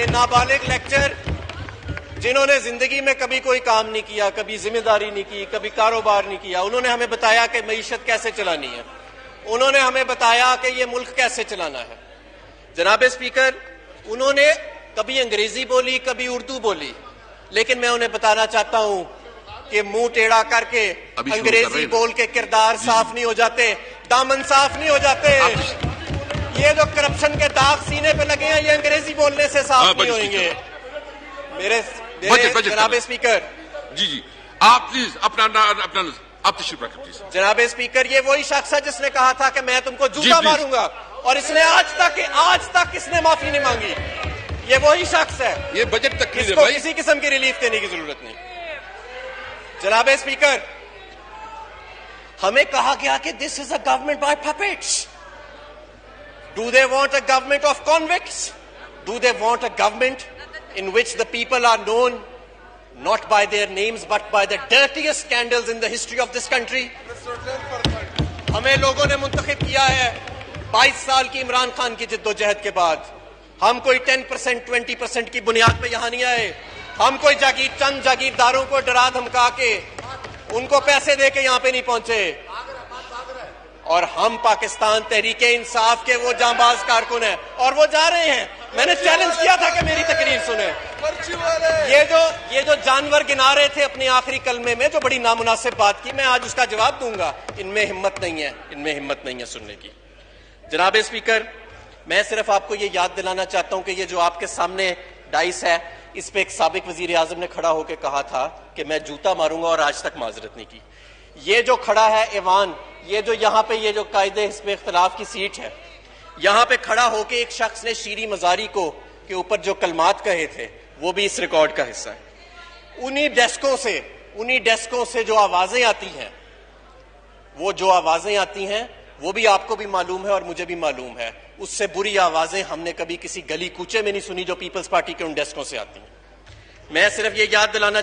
ये नाबालिग लेक्चर, जिन्होंने जिंदगी में कभी कोई काम नहीं किया, कभी जिम्मेदारी नहीं की, कभी कारोबार नहीं किया, उन्होंने हमें बताया कि मईशत कैसे चलानी है, उन्होंने हमें बताया कि ये मुल्क कैसे चलाना है। जनाब स्पीकर, उन्होंने कभी अंग्रेजी बोली, कभी उर्दू बोली, लेकिन मैं उन्हें बताना चाहता हूं कि मुंह टेढ़ा करके अंग्रेजी बोल के किरदार साफ नहीं हो जाते, दामन साफ नहीं हो जाते। ये जो करप्शन के दाग सीने पे लगे हैं, ये अंग्रेजी बोलने से साफ नहीं होंगे। मेरे जनाब स्पीकर, जी आप प्लीज अपना आप तशरीफ रखें प्लीज। जनाब स्पीकर, ये वही शख्स है जिसने कहा था कि मैं तुमको जूता मारूंगा, और इसने आज तक इसने माफी नहीं मांगी। ये वही शख्स है। ये बजट तक इसको किसी किस्म की रिलीफ देने की जरूरत नहीं। जनाब स्पीकर, हमें कहा गया कि this is a government by puppets. Do they want a government of convicts? Do they want a government in which the people are known not by their names but by the dirtiest scandals in the history of this country? हमें लोगों ने मुंतखब किया है 22 साल की इमरान खान की जिद्दोजहद के बाद। हम कोई 10% 20% की बुनियाद पे यहां नहीं आए। हम कोई चंद जागीरदारों को डरा धमका के उनको पैसे दे के यहां पे नहीं पहुंचे। और हम पाकिस्तान तहरीके इंसाफ के वो जांबाज कारकुन हैं, और वो जा रहे हैं। मैंने चैलेंज किया था कि मेरी तकरीर सुने। ये जो जानवर गिना रहे थे अपने आखिरी कलमे में, जो बड़ी नामुनासिब बात की, मैं आज उसका जवाब दूंगा। इनमें हिम्मत नहीं है सुनने की। जनाब स्पीकर, मैं सिर्फ आपको ये याद दिलाना चाहता हूं कि ये जो आपके सामने डाइस है, इस पे एक साबिक वजीर आजम ने खड़ा होकर कहा था कि मैं जूता मारूंगा, और आज तक माजरत नहीं की। ये जो खड़ा है ऐवान, ये जो यहां पे ये जो कायदे हिस्ब इख्तिलाफ की सीट है, यहां पे खड़ा होके एक शख्स ने शीरी मजारी को के ऊपर जो कलमात कहे थे, वो भी इस रिकॉर्ड का हिस्सा है। उन्हीं डेस्कों से जो आवाजें आती हैं, वो भी आपको भी मालूम है और मुझे भी मालूम है। उससे बुरी आवाजें हमने कभी किसी गली कूचे में नहीं सुनी जो पीपल्स पार्टी के उन डेस्कों से आती हैं। मैं सिर्फ ये याद दिलाना